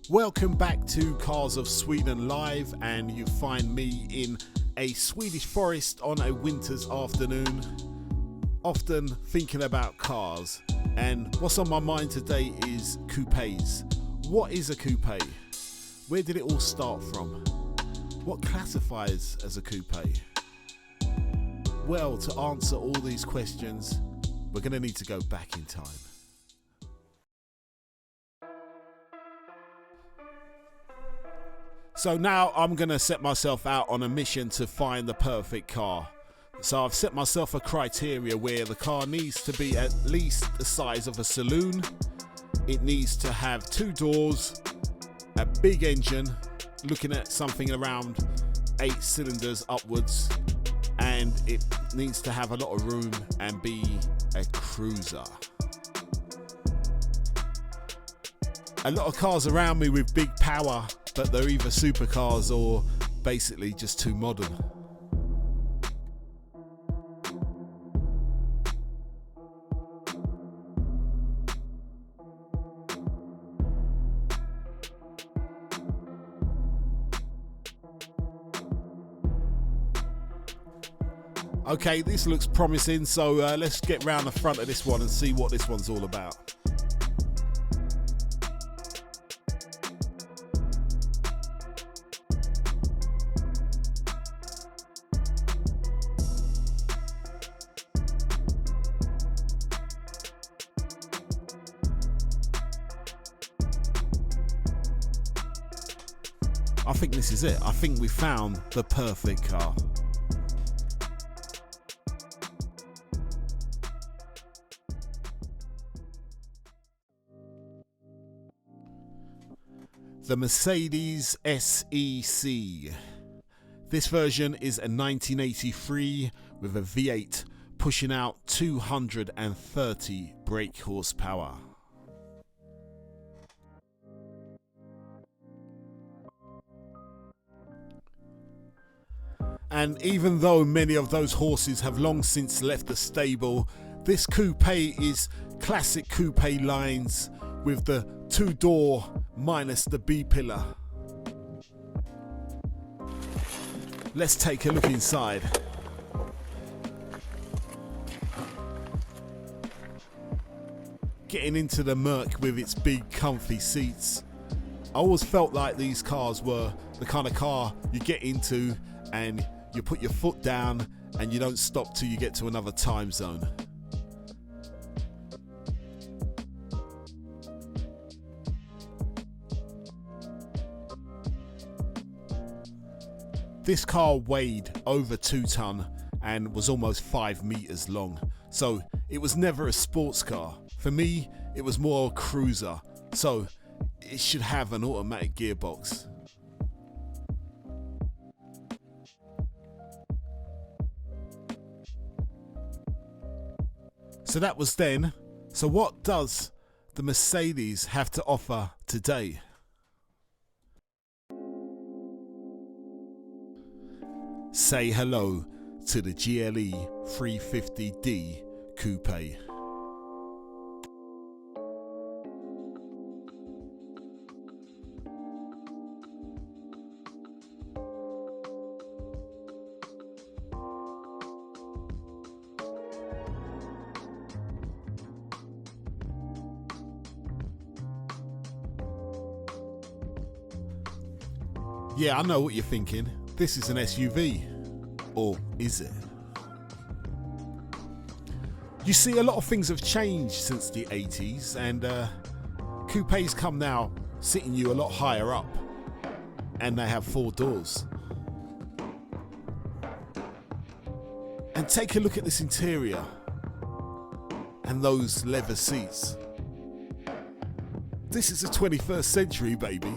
Welcome back to Cars of Sweden Live, and you find me in a Swedish forest on a winter's afternoon, often thinking about cars. And what's on my mind today is coupes. What is a coupe? Where did it all start from? What classifies as a coupe? Well, to answer all these questions, we're going to need to go back in time. So now I'm going to set myself out on a mission to find the perfect car. So I've set myself a criteria where the car needs to be at least the size of a saloon. It needs to have 2 doors, a big engine, looking at something around 8 cylinders upwards, and it needs to have a lot of room and be a cruiser. A lot of cars around me with big power, but they're either supercars or basically just too modern. Okay, this looks promising, so let's get round the front of this one and see what this one's all about. I think this is it. I think we found the perfect car. The Mercedes SEC. This version is a 1983 with a V8 pushing out 230 brake horsepower. And even though many of those horses have long since left the stable, this coupe is classic coupe lines with the 2-door minus the B-pillar. Let's take a look inside. Getting into the Merc with its big comfy seats. I always felt like these cars were the kind of car you get into and you put your foot down and you don't stop till you get to another time zone. This car weighed over 2 ton and was almost 5 meters long, so it was never a sports car. For me, it was more a cruiser, so it should have an automatic gearbox. So that was then. So what does the Mercedes have to offer today? Say hello to the GLE 350D Coupe. Yeah, I know what you're thinking. This is an SUV. Or is it? You see, a lot of things have changed since the 80s, and coupes come now sitting you a lot higher up, and they have 4 doors. And take a look at this interior and those leather seats. This is the 21st century, baby.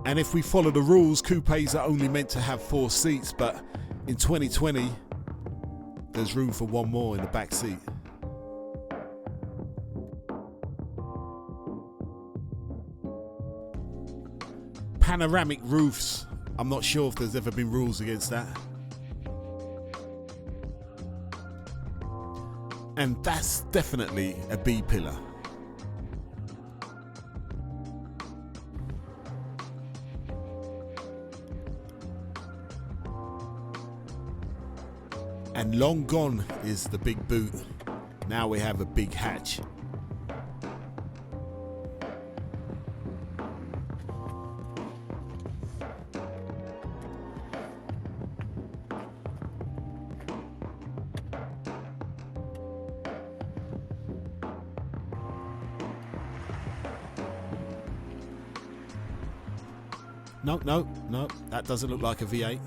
And if we follow the rules, coupes are only meant to have 4 seats, but in 2020, there's room for 1 more in the back seat. Panoramic roofs. I'm not sure if there's ever been rules against that. And that's definitely a B pillar. And long gone is the big boot. Now we have a big hatch. No, that doesn't look like a V8,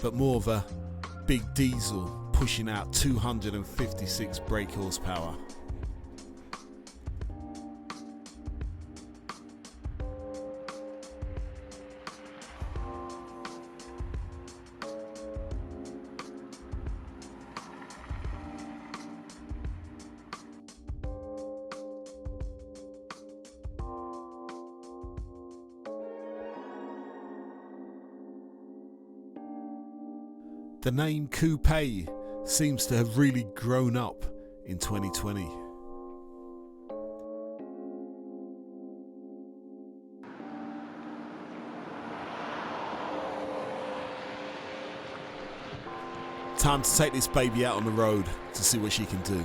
but more of a big diesel pushing out 256 brake horsepower. The name Coupe seems to have really grown up in 2020. Time to take this baby out on the road to see what she can do.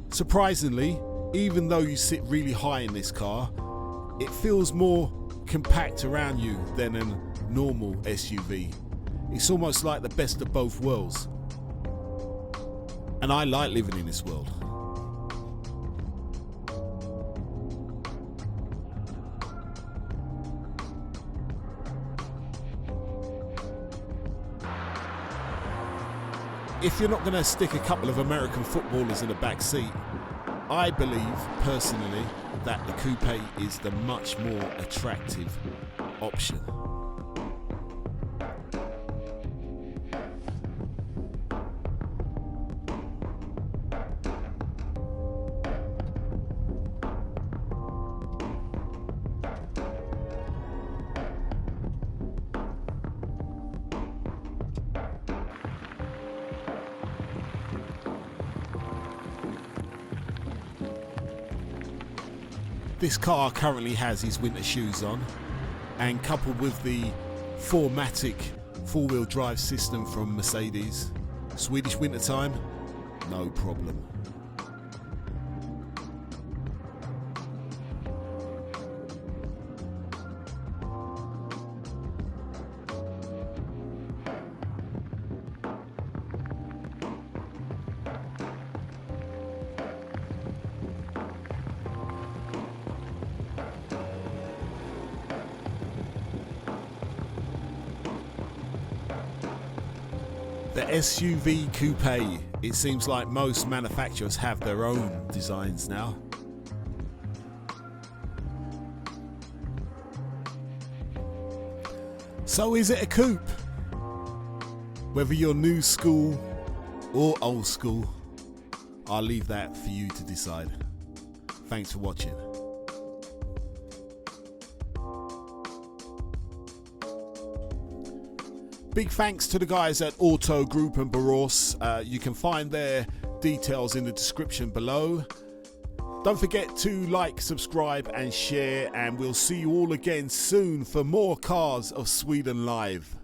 Surprisingly, even though you sit really high in this car, it feels more compact around you than a normal SUV. It's almost like the best of both worlds. And I like living in this world. If you're not going to stick a couple of American footballers in the back seat, I believe personally that the Coupe is the much more attractive option. This car currently has his winter shoes on, and coupled with the 4MATIC four-wheel drive system from Mercedes, Swedish wintertime, no problem. The SUV Coupe, it seems like most manufacturers have their own designs now. So is it a coupe? Whether you're new school or old school, I'll leave that for you to decide. Thanks for watching. Big thanks to the guys at Auto Group and Borås. You can find their details in the description below. Don't forget to like, subscribe and share, and we'll see you all again soon for more Cars of Sweden Live.